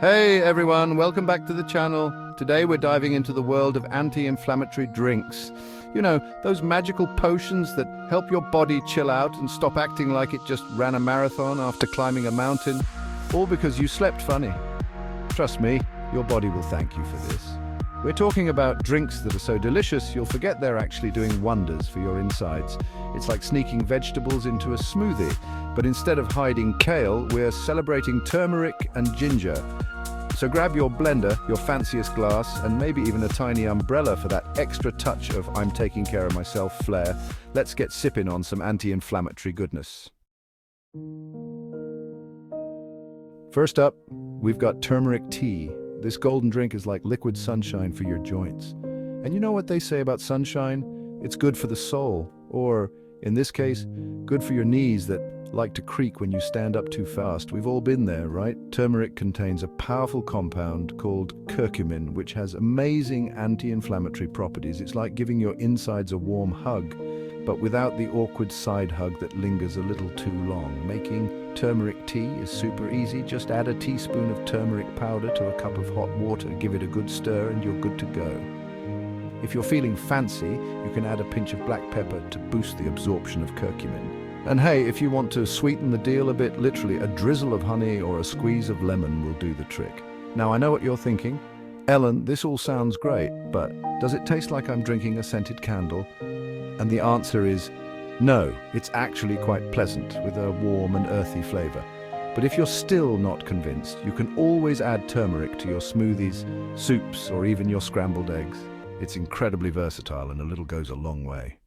Hey everyone, welcome back to the channel. Today we're diving into the world of anti-inflammatory drinks. You know, those magical potions that help your body chill out and stop acting like it just ran a marathon after climbing a mountain, all because you slept funny. Trust me, your body will thank you for this. We're talking about drinks that are so delicious you'll forget they're actually doing wonders for your insides. It's like sneaking vegetables into a smoothie, but instead of hiding kale, we're celebrating turmeric and ginger. So grab your blender, your fanciest glass, and maybe even a tiny umbrella for that extra touch of I'm taking care of myself flair. Let's get sipping on some anti-inflammatory goodness. First up, we've got turmeric tea. This golden drink is like liquid sunshine for your joints. And you know what they say about sunshine? It's good for the soul, or, in this case, good for your knees that like to creak when you stand up too fast. We've all been there, right? Turmeric contains a powerful compound called curcumin, which has amazing anti-inflammatory properties. It's like giving your insides a warm hug, but without the awkward side hug that lingers a little too long. Making turmeric tea is super easy. Just add a teaspoon of turmeric powder to a cup of hot water, give it a good stir, and you're good to go. If you're feeling fancy, you can add a pinch of black pepper to boost the absorption of curcumin. And hey, if you want to sweeten the deal a bit, literally a drizzle of honey or a squeeze of lemon will do the trick. Now I know what you're thinking. Ellen, this all sounds great, but does it taste like I'm drinking a scented candle? And the answer is no, it's actually quite pleasant with a warm and earthy flavor. But if you're still not convinced, you can always add turmeric to your smoothies, soups, or even your scrambled eggs. It's incredibly versatile and a little goes a long way.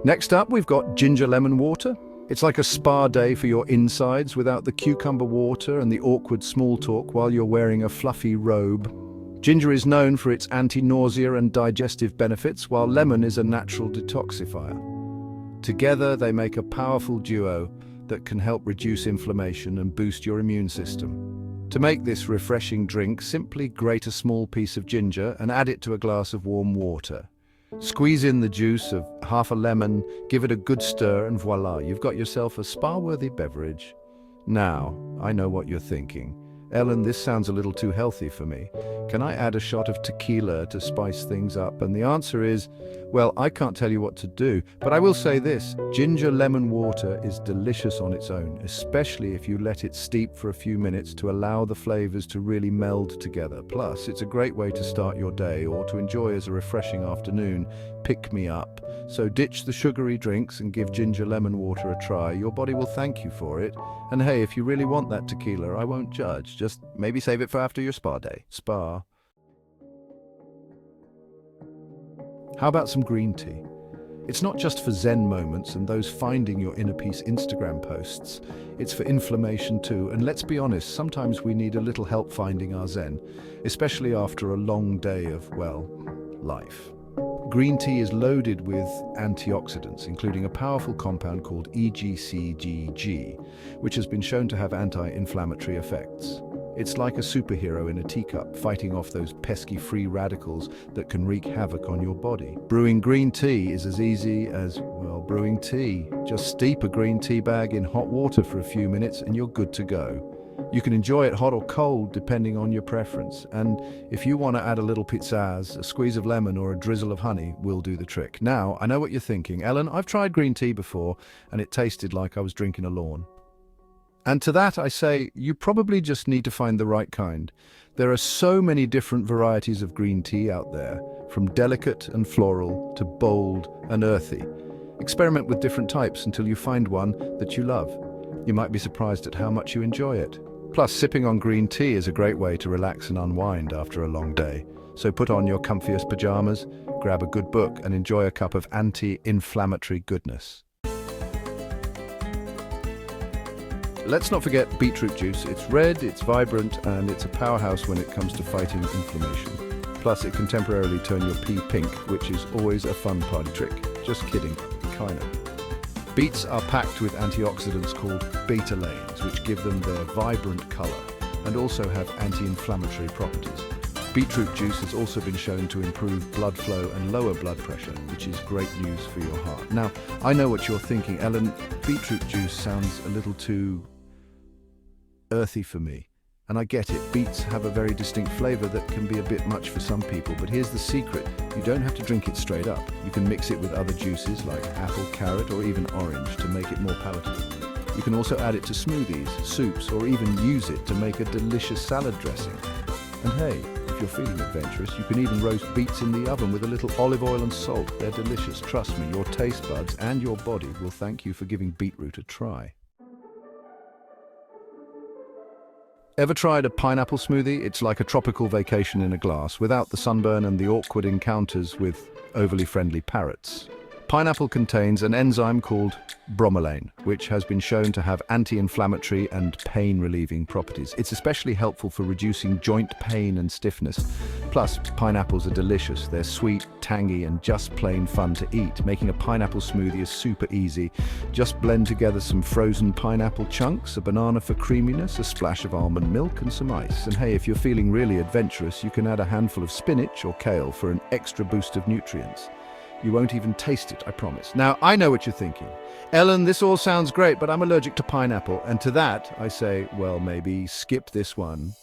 Next up, we've got ginger lemon water. It's like a spa day for your insides without the cucumber water and the awkward small talk while you're wearing a fluffy robe. Ginger is known for its anti-nausea and digestive benefits, while lemon is a natural detoxifier. Together, they make a powerful duo that can help reduce inflammation and boost your immune system. To make this refreshing drink, simply grate a small piece of ginger and add it to a glass of warm water. Squeeze in the juice of half a lemon, give it a good stir, and voila, you've got yourself a spa-worthy beverage. Now, I know what you're thinking. Ellen, this sounds a little too healthy for me. Can I add a shot of tequila to spice things up? And the answer is, well, I can't tell you what to do, but I will say this: ginger lemon water is delicious on its own, especially if you let it steep for a few minutes to allow the flavors to really meld together. Plus, it's a great way to start your day or to enjoy as a refreshing afternoon pick-me-up. So ditch the sugary drinks and give ginger lemon water a try. Your body will thank you for it. And hey, if you really want that tequila, I won't judge. Just maybe save it for after your spa day. Spa. How about some green tea? It's not just for Zen moments and those finding your inner peace Instagram posts. It's for inflammation too. And let's be honest, sometimes we need a little help finding our Zen, especially after a long day of, well, life. Green tea is loaded with antioxidants, including a powerful compound called EGCGG, which has been shown to have anti-inflammatory effects. It's like a superhero in a teacup, fighting off those pesky free radicals that can wreak havoc on your body. Brewing green tea is as easy as, well, brewing tea. Just steep a green tea bag in hot water for a few minutes and you're good to go. You can enjoy it hot or cold depending on your preference. And if you want to add a little pizzazz, a squeeze of lemon or a drizzle of honey will do the trick. Now, I know what you're thinking. Ellen, I've tried green tea before and it tasted like I was drinking a lawn. And to that I say, you probably just need to find the right kind. There are so many different varieties of green tea out there, from delicate and floral to bold and earthy. Experiment with different types until you find one that you love. You might be surprised at how much you enjoy it. Plus, sipping on green tea is a great way to relax and unwind after a long day. So put on your comfiest pajamas, grab a good book, and enjoy a cup of anti-inflammatory goodness. Let's not forget beetroot juice. It's red, it's vibrant, and it's a powerhouse when it comes to fighting inflammation. Plus, it can temporarily turn your pee pink, which is always a fun party trick. Just kidding, kind of. Beets are packed with antioxidants called betalains, which give them their vibrant color and also have anti-inflammatory properties. Beetroot juice has also been shown to improve blood flow and lower blood pressure, which is great news for your heart. Now, I know what you're thinking, Ellen, beetroot juice sounds a little too earthy for me. And I get it, beets have a very distinct flavor that can be a bit much for some people, but here's the secret. You don't have to drink it straight up. You can mix it with other juices like apple, carrot, or even orange to make it more palatable. You can also add it to smoothies, soups, or even use it to make a delicious salad dressing. And hey, if you're feeling adventurous, you can even roast beets in the oven with a little olive oil and salt. They're delicious. Trust me, your taste buds and your body will thank you for giving beetroot a try. Ever tried a pineapple smoothie? It's like a tropical vacation in a glass, without the sunburn and the awkward encounters with overly friendly parrots. Pineapple contains an enzyme called bromelain, which has been shown to have anti-inflammatory and pain-relieving properties. It's especially helpful for reducing joint pain and stiffness. Plus, pineapples are delicious. They're sweet, tangy, and just plain fun to eat. Making a pineapple smoothie is super easy. Just blend together some frozen pineapple chunks, a banana for creaminess, a splash of almond milk, and some ice. And hey, if you're feeling really adventurous, you can add a handful of spinach or kale for an extra boost of nutrients. You won't even taste it, I promise. Now, I know what you're thinking. Ellen, this all sounds great, but I'm allergic to pineapple. And to that, I say, well, maybe skip this one.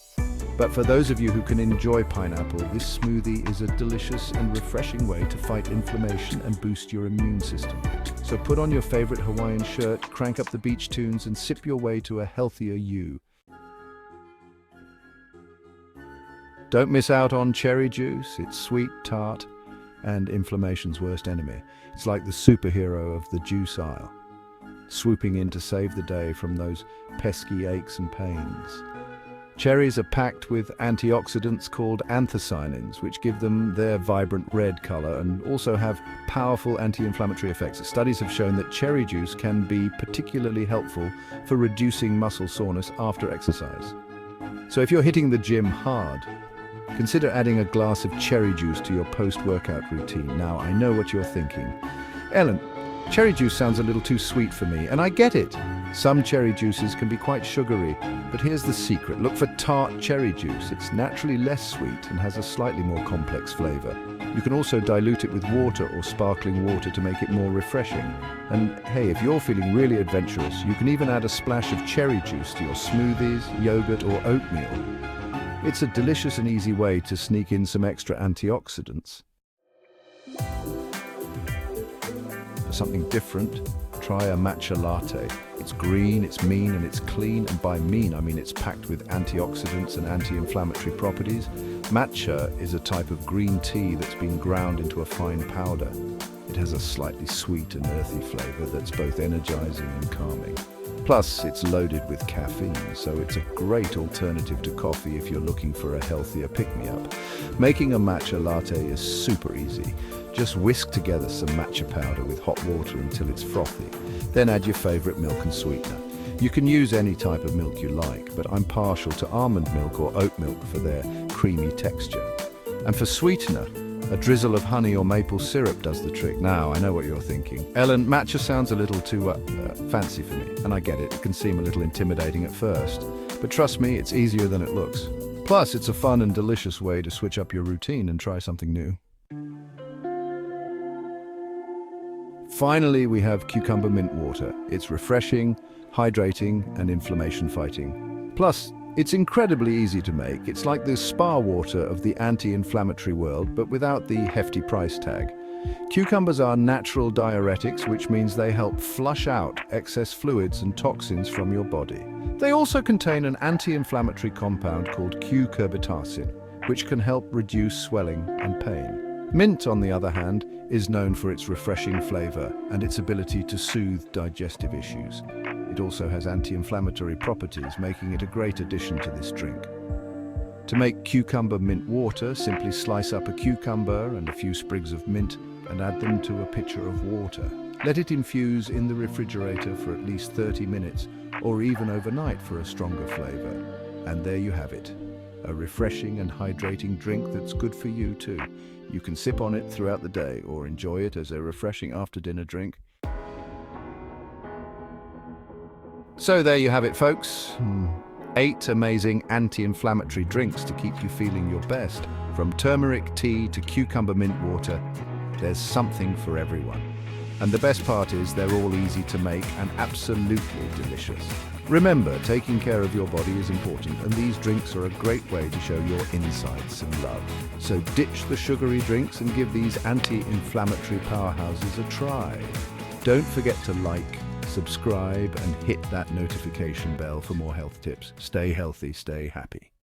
But for those of you who can enjoy pineapple, this smoothie is a delicious and refreshing way to fight inflammation and boost your immune system. So put on your favorite Hawaiian shirt, crank up the beach tunes, and sip your way to a healthier you. Don't miss out on cherry juice. It's sweet, tart, and inflammation's worst enemy. It's like the superhero of the juice aisle, swooping in to save the day from those pesky aches and pains. Cherries are packed with antioxidants called anthocyanins, which give them their vibrant red color and also have powerful anti-inflammatory effects. Studies have shown that cherry juice can be particularly helpful for reducing muscle soreness after exercise. So if you're hitting the gym hard, consider adding a glass of cherry juice to your post-workout routine. Now, I know what you're thinking. Ellen, cherry juice sounds a little too sweet for me, and I get it. Some cherry juices can be quite sugary, but here's the secret. Look for Tart cherry juice. It's naturally less sweet and has a slightly more complex flavor. You can also dilute it with water or sparkling water to make it more refreshing. And hey, if you're feeling really adventurous, you can even add a splash of cherry juice to your smoothies, yogurt, or oatmeal. It's a delicious and easy way to sneak in some extra antioxidants. For something different, try a matcha latte. It's green, it's mean, and it's clean. And by mean, I mean it's packed with antioxidants and anti-inflammatory properties. Matcha is a type of green tea that's been ground into a fine powder. It has a slightly sweet and earthy flavor that's both energizing and calming. Plus, it's loaded with caffeine, so it's a great alternative to coffee if you're looking for a healthier pick-me-up. Making a matcha latte is super easy. Just whisk together some matcha powder with hot water until it's frothy. Then add your favorite milk and sweetener. You can use any type of milk you like, but I'm partial to almond milk or oat milk for their creamy texture. And for sweetener, a drizzle of honey or maple syrup does the trick. Now, I know what you're thinking. Ellen, matcha sounds a little too fancy for me, and I get it. It can seem a little intimidating at first. But trust me, it's easier than it looks. Plus, it's a fun and delicious way to switch up your routine and try something new. Finally, we have cucumber mint water. It's refreshing, hydrating, and inflammation fighting. Plus, it's incredibly easy to make. It's like the spa water of the anti-inflammatory world, but without the hefty price tag. Cucumbers are natural diuretics, which means they help flush out excess fluids and toxins from your body. They also contain an anti-inflammatory compound called cucurbitacin, which can help reduce swelling and pain. Mint, on the other hand, is known for its refreshing flavor and its ability to soothe digestive issues. It also has anti-inflammatory properties, making it a great addition to this drink. To make cucumber mint water, simply slice up a cucumber and a few sprigs of mint and add them to a pitcher of water. Let it infuse in the refrigerator for at least 30 minutes or even overnight for a stronger flavor. And there you have it. A refreshing and hydrating drink that's good for you too. You can sip on it throughout the day or enjoy it as a refreshing after-dinner drink. So there you have it, folks. 8 amazing anti-inflammatory drinks to keep you feeling your best. From turmeric tea to cucumber mint water, there's something for everyone. And the best part is they're all easy to make and absolutely delicious. Remember, taking care of your body is important, and these drinks are a great way to show your insides some love. So ditch the sugary drinks and give these anti-inflammatory powerhouses a try. Don't forget to like, subscribe, and hit that notification bell for more health tips. Stay healthy, stay happy.